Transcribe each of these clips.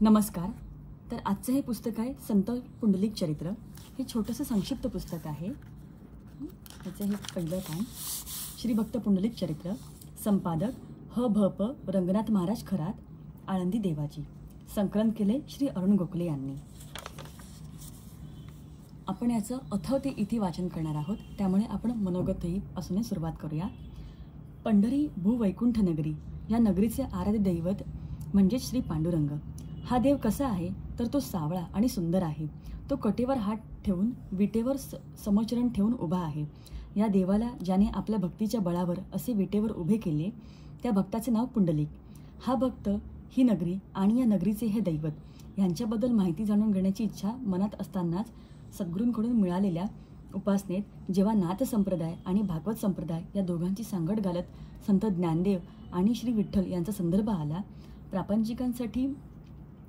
नमस्कार. तर आजचं हे पुस्तक आहे संत पुंडलिक चरित्र. हे छोटंसं संक्षिप्त पुस्तक आहे. त्याचं हे पहिलं काम श्री भक्त पुंडलिक चरित्र, संपादक ह.भ.प. रंगनाथ महाराज खरात, आळंदी देवाची. संकलन केले श्री अरुण गोखले यांनी. आपण याचं अथव ते इति वाचन करणार आहोत, त्यामुळे आपण मनोगतही पासून सुरुवात करूया. पंढरी भूवैकुंठ नगरी या नगरीचे आराध्य दैवत म्हणजे श्री पांडुरंग. हा देव कसा आहे तर तो सावळा आणि सुंदर आहे. तो कटेवर हात ठेवून विटेवर समोचरण ठेवून उभा आहे. या देवाला ज्याने आपल्या भक्तीच्या बळावर असे विटेवर उभे केले त्या भक्ताचे नाव पुंडलिक. हा भक्त, ही नगरी आणि या नगरीचे हे दैवत यांच्याबद्दल माहिती जाणून घेण्याची इच्छा मनात असतानाच सद्गुरूंकडून मिळालेल्या उपासनेत जेव्हा नाथ संप्रदाय आणि भागवत संप्रदाय या दोघांची सांगड घालत संत ज्ञानदेव आणि श्री विठ्ठल यांचा संदर्भ आला, प्रापंचिकांसाठी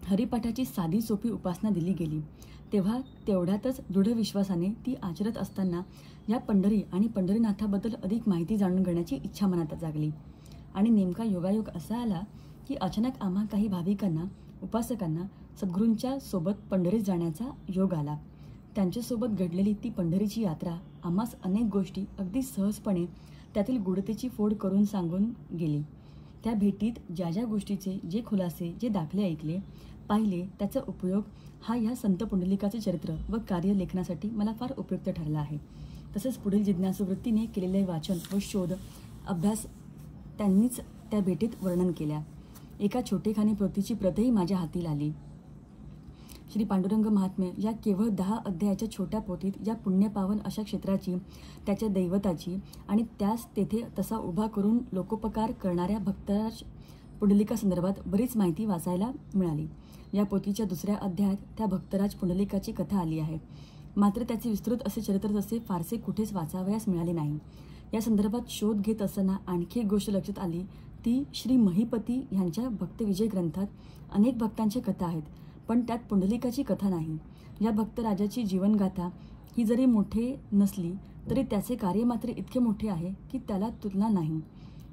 हरिपाठाची साधी सोपी उपासना दिली गेली, तेव्हा तेवढ्यातच दृढ विश्वासाने ती आचरत असताना या पंढरी आणि पंढरीनाथाबद्दल अधिक माहिती जाणून घेण्याची इच्छा मनात जागली. आणि नेमका योगायोग असा आला की अचानक आम्हा काही भाविकांना, उपासकांना सद्गुरूंच्या सोबत पंढरीत जाण्याचा योग आला. त्यांच्यासोबत घडलेली ती पंढरीची यात्रा आम्हास अनेक गोष्टी अगदी सहजपणे त्यातील गूढतेची फोड करून सांगून गेली. त्या भेटीत ज्या ज्या गोष्टीचे जे खुलासे, जे दाखले ऐकले, पाहिले, त्याचा उपयोग हा या संत पुंडलिकाचे चरित्र व कार्य लेखनासाठी मला फार उपयुक्त ठरला आहे. तसेच पुढील जिज्ञासू वृत्तीने केलेले वाचन व शोध अभ्यास त्यांनीच त्या भेटीत वर्णन केल्या. एका छोटेखानी पोथीची प्रतही माझ्या हाती आली. श्री पांडुरंग महात्म्य या केवळ 10 अध्यायाच्या छोट्या पोथीत या पुण्यपावन अशा क्षेत्राची, त्याच्या दैवताची आणि त्यास तेथे तसा उभा करून लोकोपकार करणाऱ्या भक्तराज पुंडलिकासंदर्भात बरीच माहिती वाचायला मिळाली. या पोथीच्या दुसऱ्या अध्यायात त्या भक्तराज पुंडलिकाची कथा आली आहे. मात्र त्याचे विस्तृत असे चरित्र तसे फारसे कुठेच वाचावयास मिळाले नाही. या संदर्भात शोध घेत असताना आणखी एक गोष्ट लक्षात आली, ती श्री महिपती यांच्या भक्तविजय ग्रंथात अनेक भक्तांच्या कथा आहेत, पण त्यात पुंडलिकाची कथा नाही. या भक्तराजाची जीवनगाथा ही जरी मोठे नसली तरी त्याचे कार्य मात्र इतके मोठे आहे की त्याला तुलना नाही.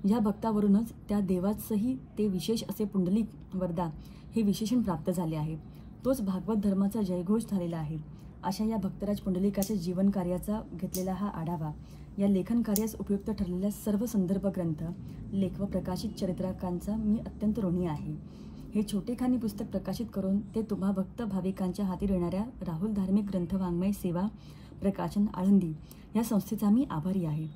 या भक्तावरूनच त्या देवाचंही ते विशेष असे पुंडलिक वरदा हे विशेषण प्राप्त झाले आहे. तोच भागवत धर्माचा जयघोष झालेला आहे. अशा या भक्तराज पुंडलिकाच्या जीवन कार्याचा घेतलेला हा आढावा या लेखन कार्यास उपयुक्त ठरलेल्या सर्व संदर्भ ग्रंथ, लेख व प्रकाशित चरित्रकांचा मी अत्यंत ऋणी आहे. हे छोटेखानी पुस्तक प्रकाशित करून ते तुम्हा भक्त भाविकांच्या हाती देणाऱ्या राहुल धार्मिक ग्रंथवाङ्मय सेवा प्रकाशन आळंदी या संस्थेचा मी आभारी आहे.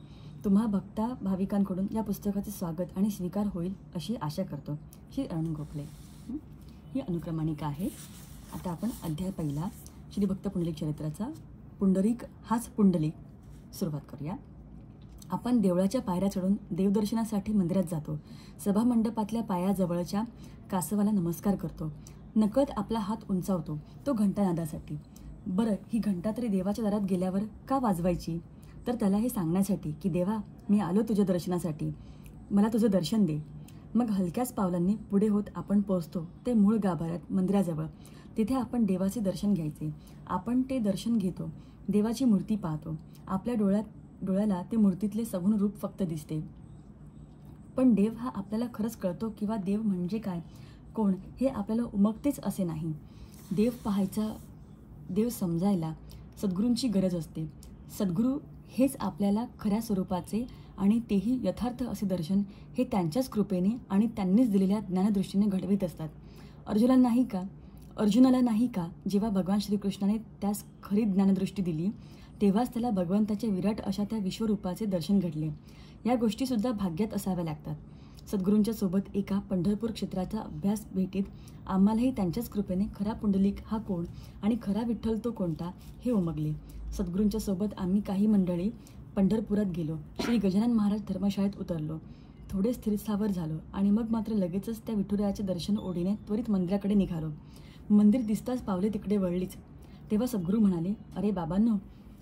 तुम्हा भक्ता भाविकांकडून या पुस्तकाचे स्वागत आणि स्वीकार होईल अशी आशा करतो. श्री अरुण गोखले. ही अनुक्रमणिका आहे. आता आपण अध्याय पहिला श्री भक्त पुंडलिक चरित्राचा, पुंडरीक हाच पुंडलिक, सुरुवात करूया. आपण देवळाच्या पायऱ्या चढून देवदर्शनासाठी मंदिरात जातो. सभामंडपातल्या पायाजवळच्या कासवाला नमस्कार करतो. नकळत आपला हात उंचावतो, तो घंटानादासाठी. बरं, ही घंटा तरी देवाच्या दारात गेल्यावर का वाजवायची? तर त्याला हे सांगण्यासाठी की देवा, मी आलो तुझ्या दर्शनासाठी, मला तुझं दर्शन दे. मग हलक्याच पावलांनी पुढे होत आपण पोहोचतो ते मूळ गाभाऱ्यात मंदिराजवळ. तिथे आपण देवाचे दर्शन घ्यायचे. आपण ते दर्शन घेतो, देवाची मूर्ती पाहतो. आपल्या डोळ्याला ते मूर्तीतले सगुण रूप फक्त दिसते, पण देव हा आपल्याला खरंच कळतो किंवा देव म्हणजे काय, कोण हे आपल्याला उमगतेच असे नाही. देव पाहायचा, देव समजायला सद्गुरूंची गरज असते. सद्गुरू हेच आपल्याला खऱ्या स्वरूपाचे आणि तेही यथार्थ असे दर्शन हे त्यांच्याच कृपेने आणि त्यांनीच दिलेल्या ज्ञानदृष्टीने घडवीत असतात. अर्जुनाला नाही का जेव्हा भगवान श्रीकृष्णाने त्यास खरी ज्ञानदृष्टी दिली तेव्हाच त्याला भगवंताच्या विराट अशा त्या विश्वरूपाचे दर्शन घडले. या गोष्टीसुद्धा भाग्यात असाव्या लागतात. सद्गुरूंच्या सोबत एका पंढरपूर क्षेत्राचा अभ्यास भेटीत आम्हालाही त्यांच्याच कृपेने खरा पुंडलिक हा कोण आणि खरा विठ्ठल तो कोणता हे उमगले. सद्गुरूंच्या सोबत आम्ही काही मंडळी पंढरपुरात गेलो. श्री गजानन महाराज धर्मशाळेत उतरलो. थोडे स्थिरस्थावर झालो आणि मग मात्र लगेचच त्या विठुरायाचे दर्शन ओढीने त्वरित मंदिराकडे निघालो. मंदिर दिसताच पावले तिकडे वळलीच. तेव्हा सद्गुरू म्हणाले, अरे बाबांनो,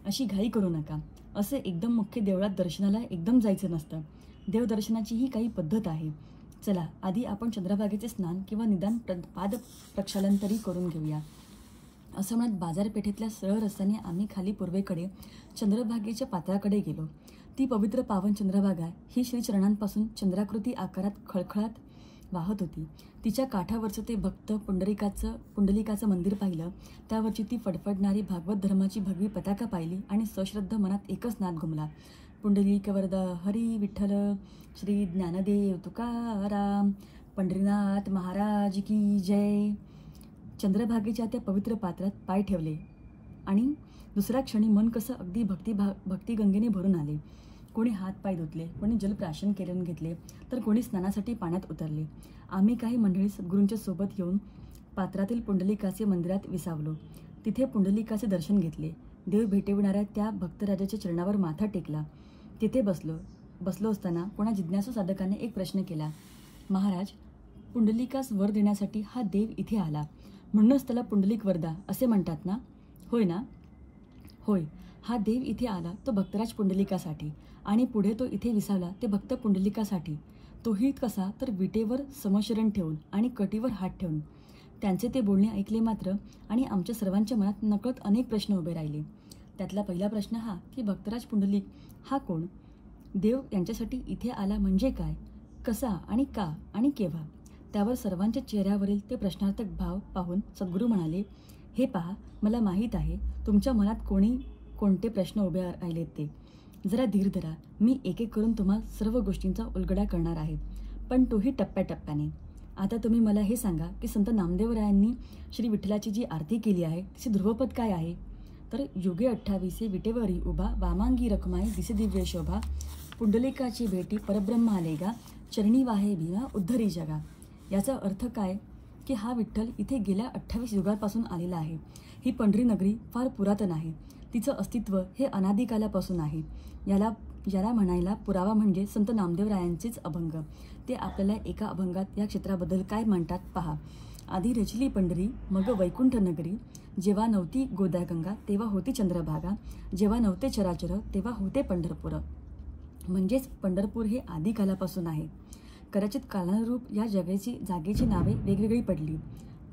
अशी घाई करू नका. असं एकदम मुख्य देवळात दर्शनाला एकदम जायचं नसतं. देवदर्शनाचीही काही पद्धत आहे. चला, आधी आपण चंद्रभागेचे स्नान किंवा निदान पाद प्रक्षालन तरी करून घेऊया. असं म्हणत बाजारपेठेतल्या सरळ रस्त्याने आम्ही खाली पूर्वेकडे चंद्रभागेच्या पात्राकडे गेलो. ती पवित्र पावन चंद्रभागा ही श्रीचरणांपासून चंद्राकृती आकारात खळखळात वाहत होती. तिच्या काठावरचं ते भक्त पुंडलिकाचं मंदिर पाहिलं, त्यावरची ती फडफडणारी भागवत धर्माची भगवी पताका पाहिली आणि सश्रद्ध मनात एकच नाद घुमला, पुंडलिक वरदा हरी विठ्ठल श्री ज्ञानदेव तुकाराम पंढरीनाथ महाराज की जय. चंद्रभागेच्या त्या पवित्र पात्रात पाय ठेवले आणि दुसऱ्या क्षणी मन कसं अगदी भक्तिगंगेने भरून आले. कोणी हातपाय धुतले, कोणी जलप्राशन करून घेतले, तर कोणी स्नानासाठी पाण्यात उतरले. आम्ही काही मंडळी सद्गुरूंच्या सोबत येऊन पात्रातील पुंडलिकाचे मंदिरात विसावलो. तिथे पुंडलिकाचे दर्शन घेतले. देव भेटविणाऱ्या त्या भक्तराजाच्या चरणावर माथा टेकला. तिथे बसलो असताना कोणा जिज्ञासू साधकाने एक प्रश्न केला, महाराज, पुंडलिकास वर देण्यासाठी हा देव इथे आला, म्हणूनच त्याला पुंडलिक वरदा असे म्हणतात ना? होय ना? होय, हा देव इथे आला तो भक्तराज पुंडलिकासाठी आणि पुढे तो इथे विसावला ते भक्त पुंडलिकासाठी. तोही कसा तर विटेवर समशरण ठेवून आणि कटीवर हात ठेवून. त्यांचे ते बोलणे ऐकले मात्र आणि आमच्या सर्वांच्या मनात नकळत अनेक प्रश्न उभे राहिले. त्यातला पहिला प्रश्न हा की भक्तराज पुंडलिक हा कोण? देव यांच्यासाठी इथे आला म्हणजे काय? कसा आणि का आणि केव्हा? त्यावर सर्वांच्या चेहऱ्यावरील ते प्रश्नार्थक भाव पाहून सद्गुरू म्हणाले, हे पहा, मला माहीत आहे तुमच्या मनात कोणते प्रश्न उभे राहिलेत ते. जरा धीर धरा, मी एक एक करून तुम्हा सर्व गोष्टींचा उलगडा करणार आहे, पण तोही टप्प्याटप्प्याने. आता तुम्ही मला हे सांगा की संत नामदेवरायांनी श्री विठ्ठलाची जी आरती केली आहे तिचे ध्रुवपद काय आहे? तर युगे 28 विटेवरी उभा, वामांगी रखमाई दिसे दिव्य शोभा, पुंडलिकाची भेटी परब्रह्म आलेगा, चरणी वाहे भीमा उद्धरी जगा. याचा अर्थ काय की हा विठ्ठल इथे गेल्या 28 युगापासून आलेला आहे. ही पंढरी नगरी फार पुरातन आहे. तिचं अस्तित्व हे अनादिकालापासून आहे. याला म्हणायला पुरावा म्हणजे संत नामदेवरायांचेच अभंग. ते आपल्याला एका अभंगात या क्षेत्राबद्दल काय म्हणतात पहा. आधी रचली पंढरी मग वैकुंठ नगरी, जेव्हा नव्हती गोदागंगा तेव्हा होती चंद्रभागा, जेव्हा नव्हते चराचर तेव्हा होते पंढरपूर. म्हणजेच पंढरपूर हे आदिकालापासून आहे. कदाचित कालानुरूप या जागेची नावे वेगवेगळी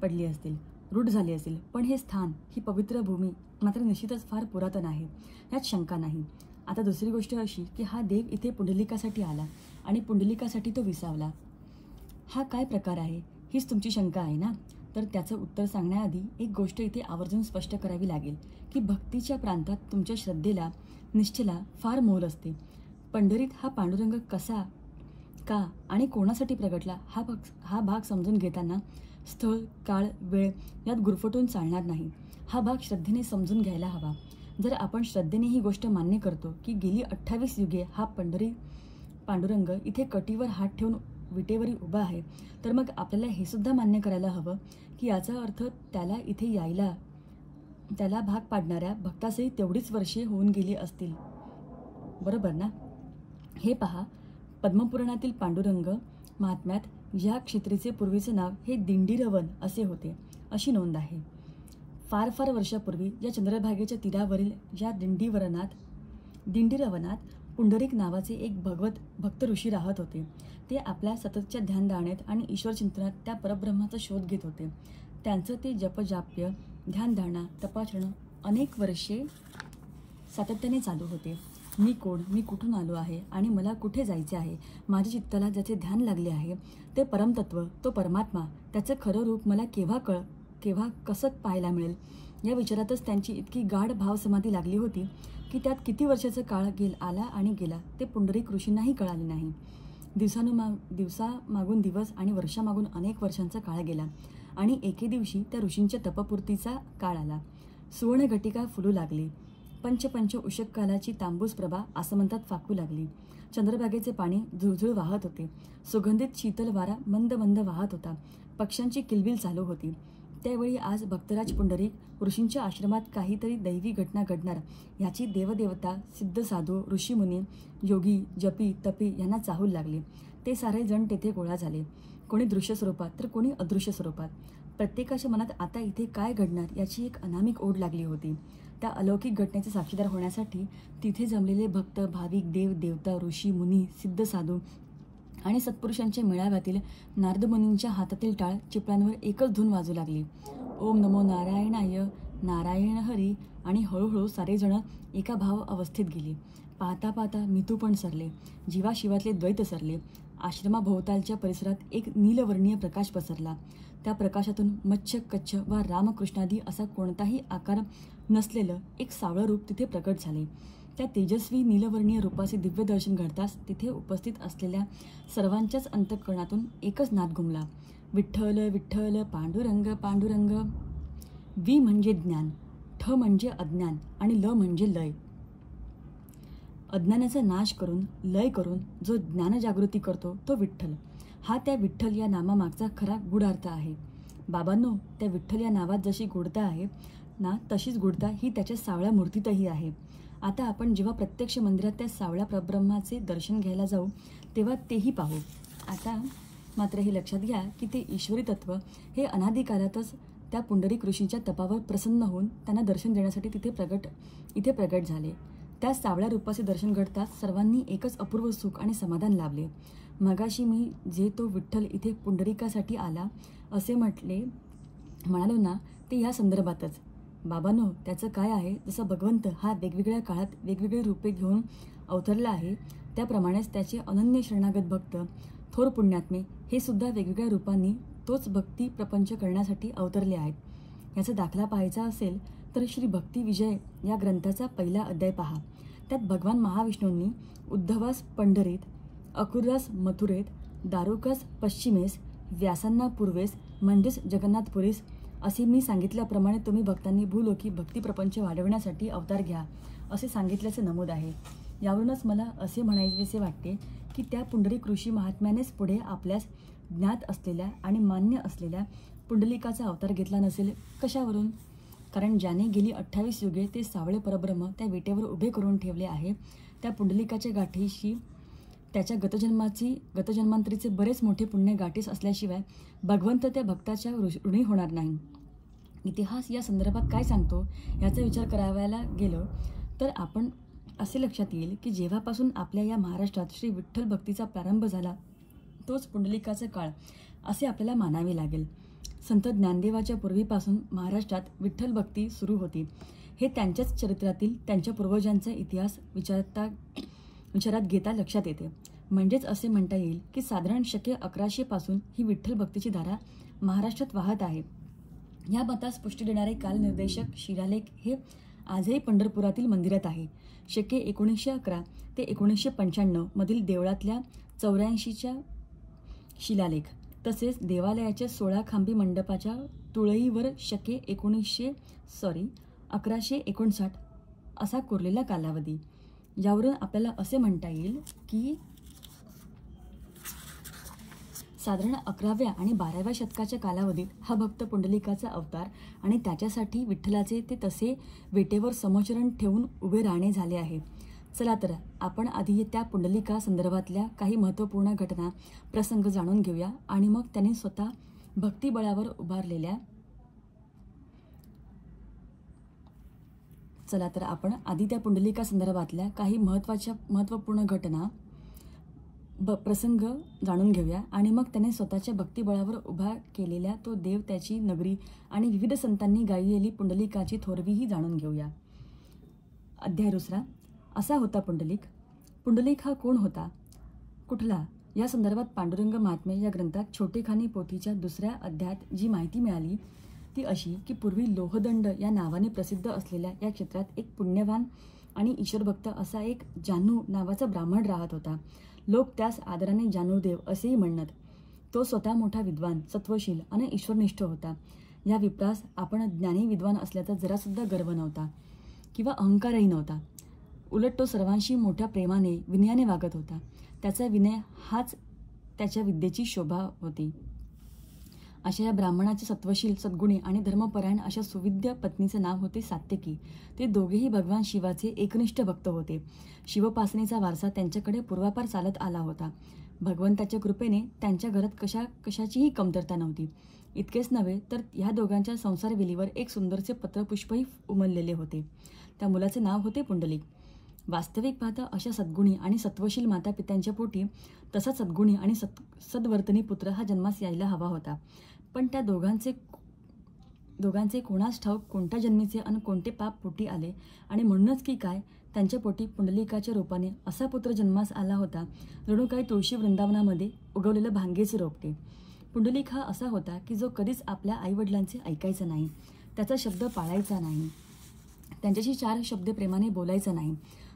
पडली असतील, रूढ झाली असेल, पण हे स्थान, ही पवित्र भूमी मात्र निश्चितच फार पुरातन आहे, यात शंका नाही. आता दुसरी गोष्ट अशी की हा देव इथे पुंडलिकासाठी आला आणि पुंडलिकासाठी तो विसावला. हा काय प्रकार आहे हीच तुमची शंका आहे ना? तर त्याचं उत्तर सांगण्याआधी एक गोष्ट इथे आवर्जून स्पष्ट करावी लागेल की भक्तीच्या प्रांतात तुमच्या श्रद्धेला, निष्ठेला फार मोल असते. पंढरीत हा पांडुरंग कसा, का आणि कोणासाठी प्रगटला हा भाग समजून घेताना स्थळ, काळ, वेळ यात गुरफटून चालणार नाही. हा भाग श्रद्धेने समजून घ्यायला हवा. जर आपण श्रद्धेने ही गोष्ट मान्य करतो की गेली 28 युगे हा पांडुरंग इथे कटीवर हात ठेवून विटेवरी उभा आहे, तर मग आपल्याला हे सुद्धा मान्य करायला हवं की याचा अर्थ त्याला इथे यायला, त्याला भाग पाडणाऱ्या भक्तासही तेवढीच वर्षे होऊन गेली असतील. बरोबर ना? हे पहा, पद्मपुराणातील पांडुरंग महात्म्यात या क्षेत्रीचे पूर्वीचे नाव हे दिंडीरवन असे होते, अशी नोंद आहे. फार वर्षापूर्वी या चंद्रभागेच्या तीरावरील या दिंडीरवनात पुंडरीक नावाचे एक भक्त ऋषी राहत होते. ते आपल्या सततच्या ध्यानधारणेत आणि ईश्वरचिंतनात त्या परब्रह्माचा शोध घेत होते. त्यांचं ते जपजाप्य, ध्यानधारणा, तपाचरणं अनेक वर्षे सातत्याने चालू होते. मी कोण, मी कुठून आलो आहे आणि मला कुठे जायचे आहे, माझ्या चित्ताला ज्याचे ध्यान लागले आहे ते परमतत्व, तो परमात्मा, त्याचं खरं रूप मला केव्हा कसं पाहायला मिळेल, या विचारातच त्यांची इतकी गाढ भावसमाधी लागली होती की त्यात किती वर्षाचा काळ आला आणि गेला ते पुंडरीक ऋषींनाही कळाले नाही. दिवसामागून दिवस आणि वर्षामागून अनेक वर्षांचा काळ गेला आणि एके दिवशी त्या ऋषींच्या तपपूर्तीचा काळ आला. सुवर्णघटिका फुलू लागली. पंच उषक कालाची तांबूस प्रभा आसमंतात फाकू लागली. चंद्रभागेचे पाणी झुळझुळ वाहत होते. सुगंधित शीतल वारा मंद वाहत होता. पक्ष्यांची किलबिल चालू होती. त्यावेळी आज भक्तराज पुंडरीक ऋषींच्या आश्रमात काहीतरी दैवी घटना घडणार याची देवदेवता, सिद्ध साधू, ऋषीमुनी, योगी, जपी, तपी यांना चाहूल लागले. ते सारे जण तेथे गोळा झाले. कोणी दृश्य स्वरूपात तर कोणी अदृश्य स्वरूपात. प्रत्येकाच्या मनात आता इथे काय घडणार याची एक अनामिक ओढ लागली होती. त्या अलौकिक घटनेचे साक्षीदार होण्यासाठी तिथे जमलेले भक्त, भाविक, देव, देवता, ऋषी, मुनी, सिद्ध साधू आणि सत्पुरुषांच्या मेळाव्यातील नारदमुनींच्या हातातील टाळ चिपळांवर एकच धून वाजू लागली. ओम नमो नारायणाय, नारायण हरी. आणि हळूहळू सारेजण एका भाव अवस्थेत गेले. पाहता पाहता मितू पण सरले, जीवाशिवातले द्वैत सरले. आश्रमाभोवतालच्या परिसरात एक नीलवर्णीय प्रकाश पसरला. त्या प्रकाशातून मच्छ, कच्छ वा रामकृष्णादी असा कोणताही आकार नसलेलं एक सावळं रूप तिथे प्रकट झाले. त्या तेजस्वी नीलवर्णीय रूपाचे दिव्य दर्शन घडताच तिथे उपस्थित असलेल्या सर्वांच्याच अंतःकरणातून एकच नाद घुमला, विठ्ठल विठ्ठल पांडुरंग पांडुरंग. वि म्हणजे ज्ञान, ठ म्हणजे अज्ञान आणि ल म्हणजे लय. अज्ञानाचा नाश करून, लय करून जो ज्ञानजागृती करतो तो विठ्ठल. हा त्या विठ्ठल या नामामागचा खरा गूढार्थ आहे. बाबांनो, त्या विठ्ठल या नावात जशी गूढता आहे ना, तशीच गूढता ही त्याच्या सावळ्या मूर्तीतही आहे. आता आपण जेव्हा प्रत्यक्ष मंदिरात त्या सावळ्या परब्रह्माचे दर्शन घ्यायला जाऊ तेव्हा तेही पाहू. आता मात्र हे लक्षात घ्या की ते ईश्वरी तत्व हे अनादिकालातच त्या पुंडलिक ऋषींच्या तपावर प्रसन्न होऊन त्यांना दर्शन देण्यासाठी इथे प्रगट झाले. त्या सावळ्या रूपाचे दर्शन घडताच सर्वांनी एकच अपूर्व सुख आणि समाधान लाभले. मगाशी मी जे तो विठ्ठल इथे पुंडलिकासाठी आला असे म्हणालो ना, ते ह्या संदर्भातच. बाबांनो, त्याचं काय आहे, जसं भगवंत हा वेगवेगळ्या काळात वेगवेगळी रूपे घेऊन अवतरला आहे, त्याप्रमाणेच त्याचे अनन्य शरणागत भक्त, थोर पुण्यात्मे हे सुद्धा वेगवेगळ्या रूपांनी तोच भक्ती प्रपंच करण्यासाठी अवतरले आहेत. याचा दाखला पाहायचा असेल तर श्री भक्ती विजय या ग्रंथाचा पहिला अध्याय पहा. त्यात भगवान महाविष्णूंनी उद्धवास पंढरीत, अक्रूरास मथुरेत, दारुकास पश्चिमेस, व्यासांना पूर्वेस म्हणजेच जगन्नाथपुरीस असे मी सांगितल्याप्रमाणे तुम्ही भक्तांनी भूलोकी भक्ती प्रपंच वाढवण्यासाठी अवतार घ्या असे सांगितल्याचे नमूद आहे. यावरूनच मला असे म्हणावेसे वाटते की त्या पुंडलिक ऋषी महात्म्यानेच पुढे आपल्यास ज्ञात असलेल्या आणि मान्य असलेल्या पुंडलिकाचा अवतार घेतला नसेल. कशावरून? कारण ज्याने गेली 28 युगे ते सावळे परब्रह्म त्या विटेवर उभे करून ठेवले आहे, त्या पुंडलिकाच्या गाठीशी त्याच्या गतजन्मांतरीचे बरेच मोठे पुण्य गाठीस असल्याशिवाय भगवंत त्या भक्ताच्या ऋणी होणार नाही. इतिहास या संदर्भात काय सांगतो याचा विचार करायला गेलं तर आपण असे लक्षात येईल की जेव्हापासून आपल्या या महाराष्ट्रात श्री विठ्ठल भक्तीचा प्रारंभ झाला तोच पुंडलिकाचा काळ असे आपल्याला मानावे लागेल. संत ज्ञानदेवाच्या पूर्वीपासून महाराष्ट्रात विठ्ठल भक्ती सुरू होती हे त्यांच्याच चरित्रातील त्यांच्या पूर्वजांचा इतिहास विचारात घेता लक्षात येते. म्हणजेच असे म्हणता येईल की साधारण शके 1100 पासून ही विठ्ठल भक्तीची धारा महाराष्ट्रात वाहत आहे. या मतास पुष्टी देणारे कालनिर्देशक शिलालेख हे आजही पंढरपुरातील मंदिरात आहे. शके 1911 ते 1995 मधील देवळातल्या 84च्या शिलालेख तसेच देवालयाच्या 16 खांबी मंडपाच्या तुळईवर शके 1159 असा कोरलेला कालावधी. यावरून आपल्याला असे म्हणता येईल की साधारण 11व्या आणि 12व्या शतकाच्या कालावधीत हा भक्त पुंडलिकाचा अवतार आणि त्याच्यासाठी विठ्ठलाचे ते तसे वेटेवर समोचरण ठेवून उभे राहणे झाले आहे. चला तर आपण आधी त्या पुंडलिका संदर्भातल्या काही महत्त्वपूर्ण घटना प्रसंग जाणून घेऊया आणि मग त्याने स्वतः भक्तिबळावर उभारलेल्या महत्त्वपूर्ण घटना प्रसंग जाणून घेऊया आणि मग त्याने स्वतःच्या भक्तिबळावर उभा केलेल्या तो देव, त्याची नगरी आणि विविध संतांनी गायलेली पुंडलिकाची थोरवीही जाणून घेऊया. अध्याय 2. असा होता पुंडलिक. पुंडलिक हा कोण होता, कुठला, या संदर्भात पांडुरंग महात्म्य या ग्रंथात छोटेखानी पोथीच्या 2ऱ्या अध्यायात जी माहिती मिळाली ती अशी की पूर्वी लोहदंड या नावाने प्रसिद्ध असलेल्या या क्षेत्रात एक पुण्यवान आणि ईश्वरभक्त असा एक जानू नावाचा ब्राह्मण राहत होता. लोक त्यास आदराने जानूदेव असेही म्हणत. तो स्वतः मोठा विद्वान, सत्वशील आणि ईश्वरनिष्ठ होता. या विप्रास आपण ज्ञानी विद्वान असल्याचा जरासुद्धा गर्व नव्हता किंवा अहंकारही नव्हता. उलट तो सर्वांशी मोठ्या प्रेमाने, विनयाने वागत होता. त्याचा विनय हाच त्याच्या विद्येची शोभा होती. अशा या ब्राह्मणाचे सत्वशील, सद्गुणी आणि धर्मपरायण अशा सुविद्य पत्नीचे नाव होते सात्यकी. ते दोघेही भगवान शिवाचे एकनिष्ठ भक्त होते. शिवोपासनेचा वारसा त्यांच्याकडे पूर्वापार चालत आला होता. भगवंताच्या कृपेने त्यांच्या घरात कशाचीही कमतरता नव्हती. इतकेच नव्हे तर ह्या दोघांच्या संसारवेलीवर एक सुंदरचे पत्रपुष्पही उमललेले होते. त्या मुलाचे नाव होते पुंडलिक. वास्तविक पाहता अशा सद्गुणी आणि सत्वशील मातापित्यांच्या पोटी तसा सद्गुणी आणि सद्वर्तनी पुत्र हा जन्मास यायला हवा होता. पण त्या दोघांचे दोघांचे कोणास ठाऊक कोणत्या जन्मीचे आणि कोणते पाप पोटी आले, आणि म्हणूनच की काय त्यांच्या पोटी पुंडलिकाच्या रूपाने असा पुत्र जन्मास आला होता, जणू काही तुळशी वृंदावनामध्ये उगवलेलं भांगेचे रोपटे. पुंडलिक हा असा होता की जो कधीच आपल्या आईवडिलांचे ऐकायचा नाही, त्याचा शब्द पाळायचा नाही, त्यांच्याशी 4 शब्द प्रेमाने बोलायचा नाही.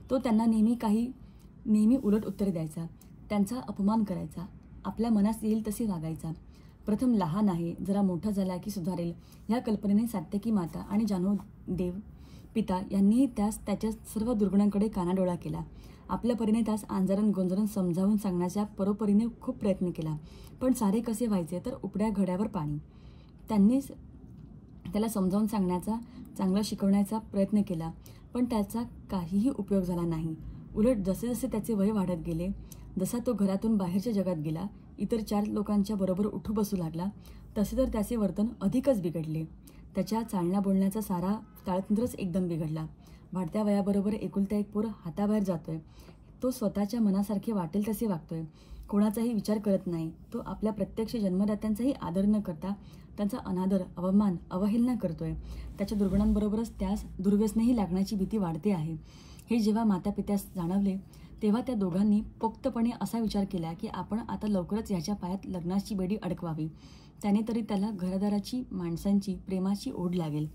तो त्यांना नेहमी उलट उत्तरे द्यायचा, त्यांचा अपमान करायचा, आपल्या मनास येईल तसे वागायचा. प्रथम लहान आहे, जरा मोठा झाला की सुधारेल ह्या कल्पनेने सात्यकी माता आणि जानुदेव पिता यांनीही त्याच्या सर्व दुर्गुणांकडे कानाडोळा केला. आपल्या परीने त्यास आंजरण गोंजरण समजावून सांगण्याच्या परोपरीने खूप प्रयत्न केला, पण सारे कसे व्हायचे तर उपड्या घड्यावर पाणी. त्यांनीच त्याला समजावून सांगण्याचा, चांगलं शिकवण्याचा प्रयत्न केला, पण त्याचा काहीही उपयोग झाला नाही. उलट जसे जसे त्याचे वय वाढत गेले, जसा तो घरातून बाहेरच्या जगात गेला, इतर 4 लोकांच्या बरोबर उठू बसू लागला, तसे तर त्याचे वर्तन अधिकच बिघडले. त्याच्या चालण्या बोलण्याचा सारा ताळतंत्रच एकदम बिघडला. वाढत्या वयाबरोबर एकुलता एक पोर हाताबाहेर जातोय. तो स्वतःच्या मनासारखे वाटेल तसे वागतोय, कोणाचाही विचार करत नाही. तो आपल्या प्रत्यक्ष जन्मदात्यांचाही आदर न करता त्यांचा अनादर, अवमान, अवहेलना करतोय. त्याच्या दुर्गुणांबरोबरच त्यास दुर्व्यसनेही लागण्याची भीती वाढते आहे. हे जेव्हा मातापित्यास जाणवले, तेव्हा त्या दोघांनी पोक्तपणे असा विचार केला की आपण आता लवकरच ह्याच्या पायात लग्नाची बेडी अडकवावी. त्याने तरी त्याला घरदाराची, माणसांची, प्रेमाची ओढ लागेल.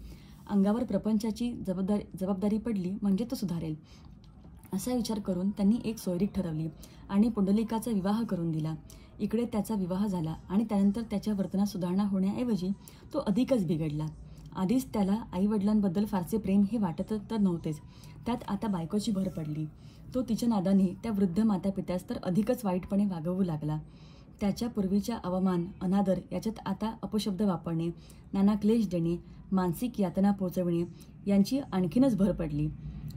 अंगावर प्रपंचाची जबाबदारी पडली म्हणजे तो सुधारेल, असा विचार करून त्यांनी एक सोयरीक ठरवली आणि पुंडलिकाचा विवाह करून दिला. इकडे त्याचा विवाह झाला आणि त्यानंतर त्याच्या वर्तनात सुधारणा होण्याऐवजी तो अधिकच बिघडला. आधीच त्याला आईवडिलांबद्दल फारसे प्रेम हे वाटत तर नव्हतेच, त्यात आता बायकोची भर पडली. तो तिच्या नादाने त्या वृद्ध मातापित्यास तर अधिकच वाईटपणे वागवू लागला. त्याच्या पूर्वीच्या अवमान, अनादर याच्यात आता अपशब्द वापरणे, नाना क्लेश देणे, मानसिक यातना पोचविणे यांची आणखीनच भर पडली.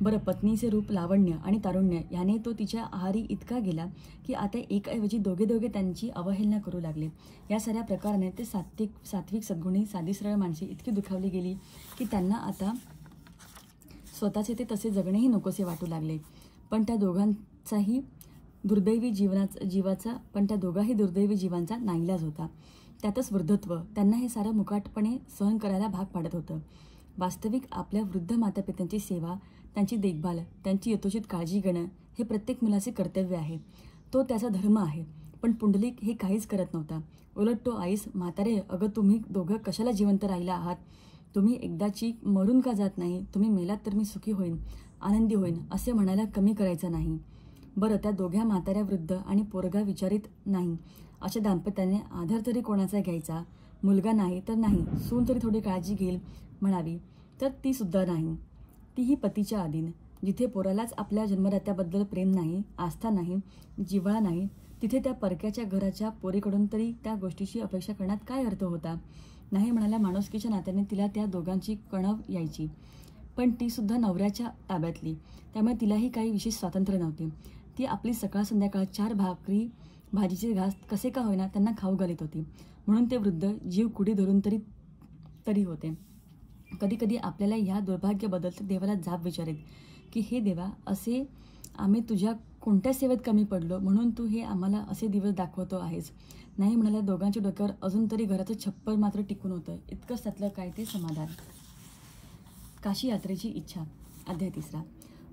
बरं, पत्नीचे रूप, लावण्य आणि तारुण्य याने तो तिच्या आहारी इतका गेला की आता एकऐवजी दोघे त्यांची अवहेलना करू लागले. या साऱ्या प्रकाराने ते सात्विक सद्गुणी साधी सरळ माणसे इतकी दुखावली गेली की त्यांना आता स्वतःचे ते तसे जगणेही नकोसे वाटू लागले. पण त्या दोघांही दुर्दैवी जीवांचा नाईलाज होता. त्यातच वृद्धत्व त्यांना हे सारं मुकाटपणे सहन करायला भाग पाडत होतं. वास्तविक आपल्या वृद्ध मातापित्यांची सेवा, त्यांची देखभाल, त्यांची यथोचित काळजी घेणं हे प्रत्येक मुलाचे कर्तव्य आहे. तो त्याचा धर्म आहे. पण पुंडलिक हे काहीच करत नव्हता. उलट तो आईस, म्हातारे, अगं तुम्ही दोघं कशाला जिवंत राहिला आहात? तुम्ही एकदाची मरून का जात नाही? तुम्ही मेलात तर मी सुखी होईन, आनंदी होईन असे म्हणायला कमी करायचं नाही. बरं, त्या दोघ्या म्हाताऱ्या वृद्ध आणि पोरगा विचारित नाही अशा दाम्पत्याने आधार तरी कोणाचा घ्यायचा? मुलगा नाही तर नाही, सून तरी थोडी काळजी घेईल म्हणावी तर ती सुद्धा नाही. तीही पतीच्या अधीन. जिथे पोरालाच आपल्या जन्मदात्याबद्दल प्रेम नाही, आस्था नाही, जिव्हाळा नाही, तिथे त्या परक्याच्या घराच्या पोरीकडून तरी त्या गोष्टीची अपेक्षा करण्यात काय अर्थ होता? नाही म्हणायला माणुसकीच्या नात्याने तिला त्या दोघांची कणव यायची, पण ती सुद्धा नवऱ्याच्या ताब्यातली, त्यामुळे तिलाही काही विशेष स्वातंत्र्य नव्हते. ती आपली सकाळ संध्याकाळ 4 भाकरी भाजीचे घास कसे का होईना त्यांना खाऊ घालीत होती. म्हणून ते वृद्ध जीव कुडी धरून तरी होते. कधी आपल्याला ह्या दुर्भाग्याबद्दल देवाला जाब विचारेत की हे देवा, असे आम्ही तुझ्या कोणत्या सेवेत कमी पडलो म्हणून तू हे आम्हाला असे दिवस दाखवतो आहेस? नाही म्हणाल्या दोघांच्या डोक्यावर अजून तरी घराचं छप्पर मात्र टिकून होतं. इतकंच त्यातलं काय ते समाधान. काशी यात्रेची इच्छा. अध्याय 3.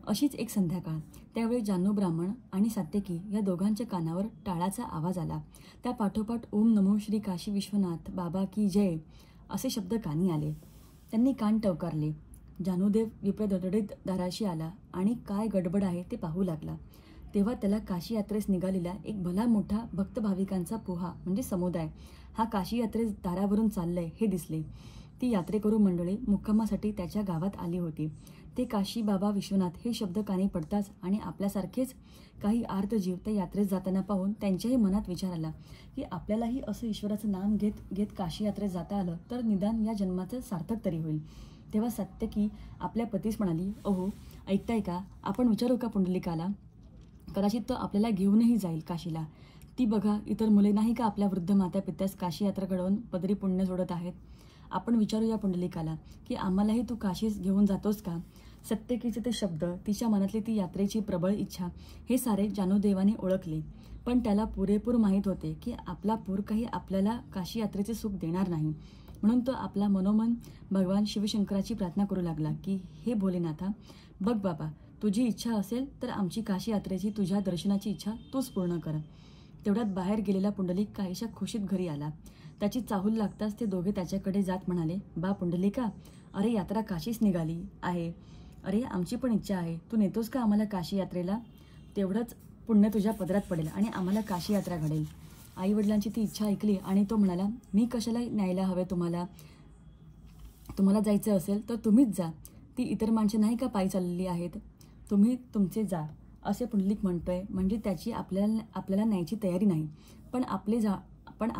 अशीच एक संध्याकाळ. त्यावेळी जानू ब्राह्मण आणि सात्यकी या दोघांच्या कानावर टाळाचा आवाज आला. त्या पाठोपाठ ओम नमो श्री काशी विश्वनाथ बाबा की जय असे शब्द कानी आले. त्यांनी कान टवकारले. जानुदेव विप्रदडडीत दाराशी आला आणि काय गडबड आहे ते पाहू लागला. तेव्हा त्याला काशी यात्रेस निघालेला एक भला मोठा भक्त भाविकांचा पोहा म्हणजे समुदाय हा काशी यात्रेस दारावरून चाललाय हे दिसले. ती यात्रेकरू मंडळी मुक्कामासाठी त्याच्या गावात आली होती. ते काशी बाबा विश्वनाथ हे शब्द कानी पडताच आणि आपल्यासारखेच काही आर्त जीव त्या यात्रेत जाताना पाहून त्यांच्याही मनात विचार आला की आपल्यालाही असं ईश्वराचं नाम घेत काशी यात्रेत जाता आलं तर निदान या जन्माचं सार्थक तरी होईल. तेव्हा सात्यकी आपल्या पतीस म्हणाली, अहो ऐकताय का, आपण विचारू का पुंडलिकाला? कदाचित तो आपल्याला घेऊनही जाईल काशीला. ती बघा, इतर मुले नाही का आपल्या वृद्ध माता पित्यास काशी यात्रा घडवून पदरी पुण्य जोडत आहेत. आपण विचारूया पुंडलिकाला की आम्हालाही तू काशीस घेऊन जातोस का? सत्यकीचे ते शब्द, तिच्या मनातली ती यात्रेची प्रबळ इच्छा हे सारे जानुदेवाने ओळखले. पण त्याला पुरेपूर माहीत होते की आपला पूर काही आपल्याला काशी यात्रेचे सुख देणार नाही. म्हणून तो आपला मनोमन भगवान शिवशंकराची प्रार्थना करू लागला की हे भोलेनाथा, बघ बाबा, तुझी इच्छा असेल तर आमची काशी यात्रेची, तुझ्या दर्शनाची इच्छा तूच पूर्ण कर. तेवढ्यात बाहेर गेलेला पुंडलिक काहीशा खुशीत घरी आला. त्याची चाहूल लागताच ते दोघे त्याच्याकडे जात म्हणाले, बा पुंडलिका, अरे यात्रा काशीच निघाली आहे. अरे आमची पण इच्छा आहे, तू नेतोस का आम्हाला काशी यात्रेला? तेवढंच पुण्य तुझ्या पदरात पडेल आणि आम्हाला काशी यात्रा घडेल. आईवडिलांची ती इच्छा ऐकली आणि तो म्हणाला, मी कशाला न्यायला हवे तुम्हाला? तुम्हाला जायचं असेल तर तुम्हीच जा. ती इतर माणसं नाही का पायी चाललेली आहेत? तुम्ही तुमचे जा, असे पुंडलिक म्हणतोय. म्हणजे त्याची आपल्याला न्यायची तयारी नाही. पण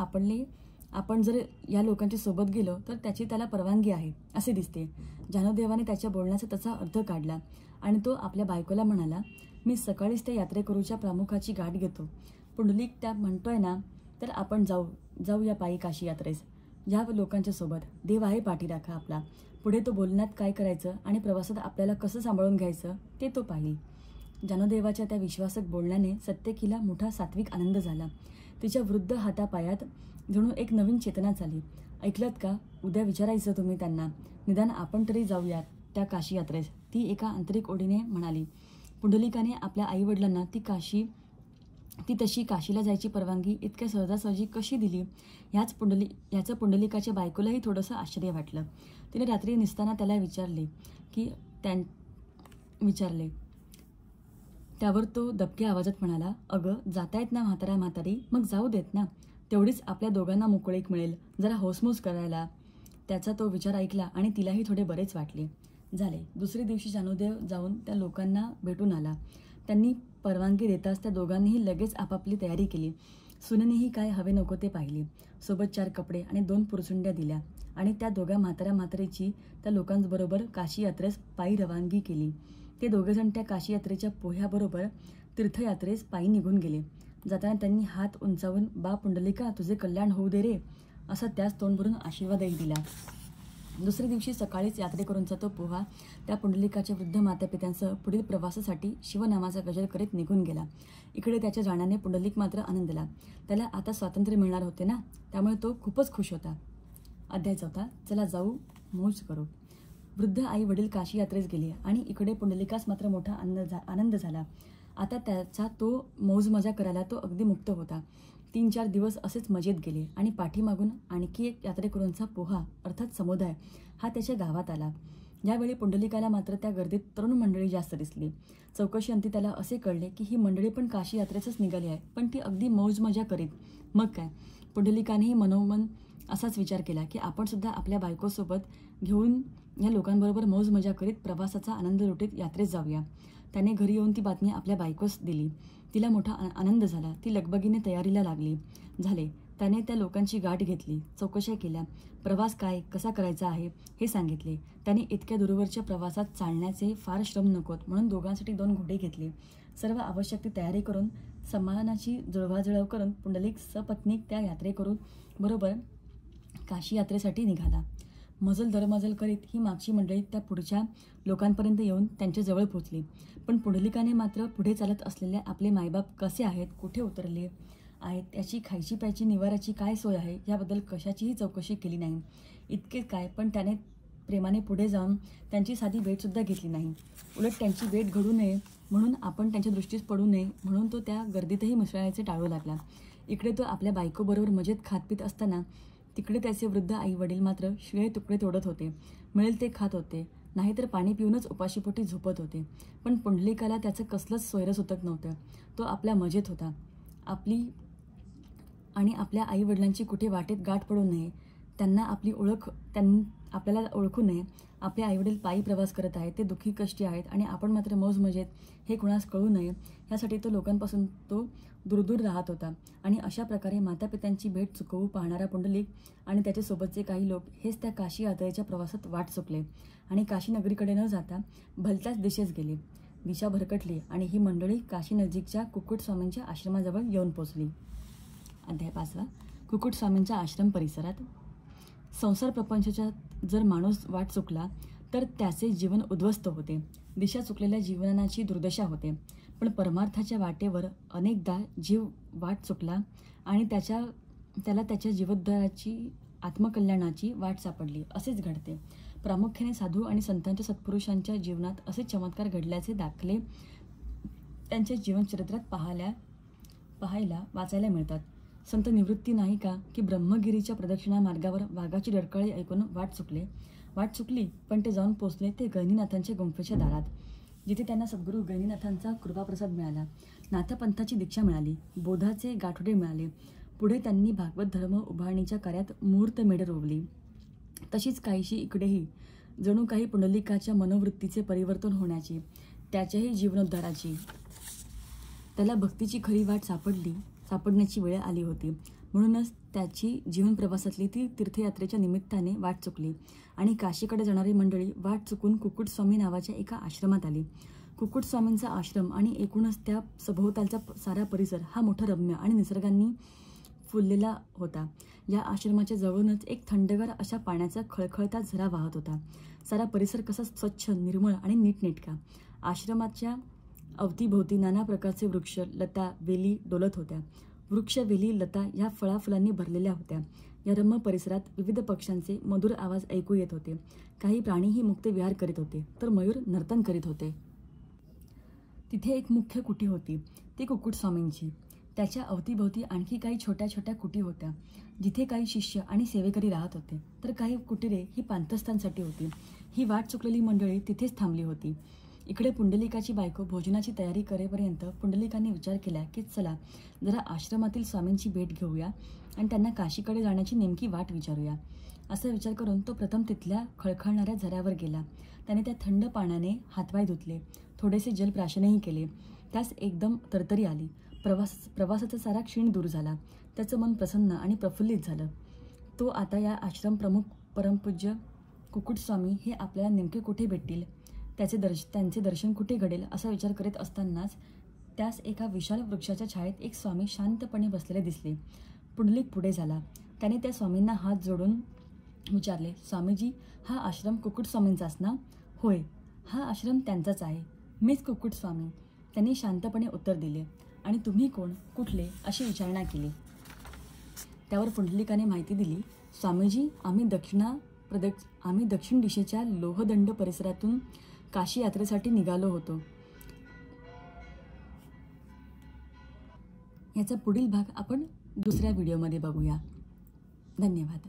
आपण जर या लोकांच्या सोबत गेलो तर त्याची त्याला परवानगी आहे असे दिसते. जानूदेवाने त्याच्या बोलण्याचा तसा अर्थ काढला आणि तो आपल्या बायकोला म्हणाला, मी सकाळीच त्या यात्रेकरूच्या प्रमुखाची गाठ घेतो. पुंडलिक त्या म्हणतोय ना, तर आपण जाऊ या पायी काशी यात्रेस. या लोकांच्या सोबत. देव आहे पाठीराखा आपला. पुढे तो बोलण्यात काय करायचं आणि प्रवासात आपल्याला कसं सांभाळून घ्यायचं ते तो पाहिल. जानूदेवाच्या त्या विश्वासक बोलण्याने सत्यकीला मोठा सात्विक आनंद झाला. तिच्या वृद्ध हातापायात जणू एक नवीन चेतना झाली. ऐकलत का? उद्या विचारायचं तुम्ही त्यांना. निदान आपण तरी जाऊयात त्या काशी यात्रेस, ती एका आंतरिक ओढीने म्हणाली. पुंडलिकाने आपल्या आईवडिलांना ती तशी काशीला जायची परवानगी इतक्या सहजासहजी कशी दिली याचं पुंडलिकाच्या बायकोलाही थोडंसं आश्चर्य वाटलं. तिने रात्री निसताना त्याला विचारले. त्यावर तो दबक्या आवाजात म्हणाला, अगं जातायत ना म्हातारी, मग जाऊ देत ना. तेवढीच आपल्या दोघांना मोकळीक मिळेल जरा होसमोस करायला. त्याचा तो विचार ऐकला आणि तिलाही थोडे बरेच वाटले. झाले. दुसऱ्या दिवशी जानूदेव जाऊन त्या लोकांना भेटून आला. त्यांनी परवानगी देताच त्या दोघांनीही लगेच आपापली तयारी केली. सुनेनेही काय हवे नको ते पाहिले. सोबत 4 कपडे आणि 2 पुरचुंड्या दिल्या आणि त्या दोघा म्हातारीची त्या लोकांबरोबर काशी यात्रेस पायी रवानगी केली. ते दोघेजण त्या काशी यात्रेच्या पोह्याबरोबर तीर्थयात्रेस पायी निघून गेले. जाताना त्यांनी हात उंचावून, बा पुंडलिका, तुझे कल्याण होऊ दे रे, असा त्याच तोंड भरून आशीर्वादही दिला. दुसऱ्या दिवशी सकाळीच यात्रेकरूंचा तो पोहा त्या पुंडलिकाच्या वृद्ध मातापित्यांसह पुढील प्रवासासाठी शिवनामाचा गजर करीत निघून गेला. इकडे त्याच्या जाण्याने पुंडलिक मात्र आनंदला. त्याला आता स्वातंत्र्य मिळणार होते ना, त्यामुळे तो खूपच खुश होता. अध्याय 4. चला जाऊ, मौज करू. वृद्ध आई वडील काशी यात्रेस गेले आणि इकडे पुंडलिकास मात्र मोठा आनंद झाला. आता त्याचा तो मौज मजा करायला तो अगदी मुक्त होता. 3-4 दिवस असेच मजेत गेले आणि पाठीमागून आणखी एक यात्रेकरूंचा पोहा अर्थात समुदाय हा त्याच्या गावात आला. यावेळी पुंडलिकाला मात्र त्या गर्दीत तरुण मंडळी जास्त दिसली. चौकशी अंती त्याला असे कळले की ही मंडळी पण काशी यात्रेसच निघाली आहे, पण ती अगदी मौज मजा करीत. मग काय, पुंडलिकानेही मनोमन असाच विचार केला की आपण सुद्धा आपल्या बायकोसोबत घेऊन या लोकांबरोबर मौज मजा करीत प्रवासाचा आनंद लुटीत यात्रेस जाऊया. त्याने घरी येऊन ती बातमी आपल्या बायकोस दिली. तिला मोठा आनंद झाला. ती लगबगीने तयारीला लागली. झाले. त्याने त्या लोकांची गाठ घेतली, चौकशा केल्या, प्रवास कसा करायचा आहे हे सांगितले. त्याने इतक्या दूरवरच्या प्रवासात चालण्याचे फार श्रम नकोत म्हणून दोघांसाठी 2 घोडे घेतले. सर्व आवश्यक ती तयारी करून सम्मानाची जुळवाजुळव करून पुंडलिक सपत्नीक त्या यात्रेकरू बरोबर काशी यात्रेसाठी निघाला. मजल दरमजल करीत ही मागची मंडळी त्या पुढच्या लोकांपर्यंत येऊन त्यांच्या जवळ पोचली. पण पुंडलिकाने मात्र पुढे चालत असलेले आपले मायबाप कसे आहेत, कुठे उतरले आहेत, त्याची खायची प्यायची निवाऱ्याची काय सोय आहे याबद्दल कशाचीही चौकशी केली नाही. इतकेच काय, पण त्याने प्रेमाने पुढे जाऊन त्यांची साधी भेटसुद्धा घेतली नाही. उलट त्यांची भेट घडू नये म्हणून, आपण त्यांच्या दृष्टीस पडू नये म्हणून तो त्या गर्दीतही मिसळायचे टाळू लागला. इकडे तो आपल्या बायकोबरोबर मजेत खातपीत असताना तिकडे त्याचे वृद्ध आई वडील मात्र शिळे तुकडे तोडत होते. मिळेल ते खात होते, नाहीतर पाणी पिऊनच उपाशीपोटी झोपत होते. पण पुंडलिकाला त्याचं कसलंच सोयरसुतक नव्हतं. तो आपल्या मजेत होता. आपल्या आई वडिलांची कुठे वाटेत गाठ पडू नये, आपल्याला ओळखू नये. आपले आईवडील पायी प्रवास करत आहेत, ते दुःखी कष्टी आहेत आणि आपण मात्र मौज मजेत हे कुणास कळू नये यासाठी तो लोकांपासून दूर राहत होता. आणि अशा प्रकारे मातापित्यांची भेट चुकवू पाहणारा पुंडलिक आणि त्याच्यासोबतचे काही लोक हेच त्या काशी यात्रेच्या प्रवासात वाट चुकले आणि काशी नगरीकडे न जाता भलत्याच दिशेस गेले. दिशा भरकटली आणि ही मंडळी काशी नजीकच्या कुक्कुटस्वामींच्या आश्रमाजवळ येऊन पोचली. अध्याय 5. कुक्कुटस्वामींचा आश्रम परिसरात. संसार प्रपंचाच्या जर माणूस वाट चुकला तर त्याचे जीवन उद्ध्वस्त होते. दिशा चुकलेल्या जीवनाची दुर्दशा होते. पण परमार्थाच्या वाटेवर अनेकदा जीव वाट चुकला आणि त्याला त्याच्या जीवोद्धाराची आत्मकल्याणाची वाट सापडली. असेच घडते. प्रामुख्याने साधू आणि संतांच्या सत्पुरुषांच्या जीवनात असे चमत्कार घडल्याचे दाखले त्यांच्या जीवनचरित्रात पाहायला वाचायला मिळतात. संत निवृत्ती नाही का की ब्रह्मगिरीच्या प्रदक्षिणा मार्गावर वाघाची डरकाळी ऐकून वाट चुकली, पण ते जाऊन पोचले ते गहिनीनाथांच्या गुंफेच्या दारात, जिथे त्यांना सद्गुरू गहिनीनाथांचा कृपाप्रसाद मिळाला. नाथपंथाची दीक्षा मिळाली. बोधाचे गाठोडे मिळाले. पुढे त्यांनी भागवत धर्म उभारणीच्या कार्यात मुहूर्तमेढ रोवली. तशीच काहीशी इकडेही जणू काही पुंडलिकाच्या मनोवृत्तीचे परिवर्तन होण्याची, त्याच्याही जीवनोद्धाराची, त्याला भक्तीची खरी वाट सापडण्याची वेळ आली होती. म्हणूनच त्याची जीवनप्रवासातली ती तीर्थयात्रेच्या निमित्ताने वाट चुकली आणि काशीकडे जाणारी मंडळी वाट चुकून कुक्कुटस्वामी नावाच्या एका आश्रमात आली. कुक्कुटस्वामींचा आश्रम आणि एकूणच त्या सभोवतालचा सारा परिसर हा मोठा रम्य आणि निसर्गांनी फुललेला होता. या आश्रमाच्या जवळूनच एक थंडगार अशा पाण्याचा खळखळता झरा वाहत होता. सारा परिसर कसा स्वच्छ, निर्मळ आणि नीटनेटका. आश्रमाच्या अवतीभोवती नाना प्रकारचे वृक्ष, लता, वेली डोलत होत्या. वृक्ष, वेली, लता ह्या फळाफुलांनी भरलेल्या होत्या. या रम्य परिसरात विविध पक्ष्यांचे मधुर आवाज ऐकू येत होते. काही प्राणीही मुक्त विहार करीत होते, तर मयूर नर्तन करीत होते. तिथे एक मुख्य कुटी होती, ती कुक्कुटस्वामींची. त्याच्या अवतीभोवती आणखी काही छोट्या छोट्या कुटी होत्या, जिथे काही शिष्य आणि सेवेकरी राहत होते, तर काही कुटिरे ही पांथस्थांसाठी होती. ही वाट चुकलेली मंडळी तिथेच थांबली होती. इकडे पुंडलिकाची बायको भोजनाची तयारी करेपर्यंत पुंडलिकाने विचार केला की चला जरा आश्रमातील स्वामींची भेट घेऊया आणि त्यांना काशीकडे जाण्याची नेमकी वाट विचारूया. असा विचार करून तो प्रथम तिथल्या खळखळणाऱ्या झऱ्यावर गेला. त्याने त्या थंड पाण्याने हातपाय धुतले, थोडेसे जलप्राशनही केले. त्यास एकदम तरतरी आली. प्रवासाचा सारा क्षीण दूर झाला. त्याचं मन प्रसन्न आणि प्रफुल्लित झालं. तो आता या आश्रम प्रमुख परमपूज्य कुक्कुटस्वामी हे आपल्याला नेमके कुठे भेटतील, त्यांचे दर्शन कुठे घडेल असा विचार करीत असतानाच त्यास एका विशाल वृक्षाच्या छायेत एक स्वामी शांतपणे बसलेले दिसले. पुंडलिक पुढे झाला. त्याने त्या स्वामींना हात जोडून विचारले, स्वामीजी, हा आश्रम कुक्कुटस्वामींचाच ना? होय, हा आश्रम त्यांचाच आहे. मीच कुक्कुटस्वामी, त्यांनी शांतपणे उत्तर दिले. आणि तुम्ही कोण, कुठले अशी विचारणा केली. त्यावर पुंडलिकाने माहिती दिली, स्वामीजी, आम्ही दक्षिण दिशेच्या लोहदंड परिसरातून काशी यात्रेसाठी निघालो होतो. याचा पुढील भाग आपण दुसऱ्या व्हिडिओमध्ये बघूया. धन्यवाद.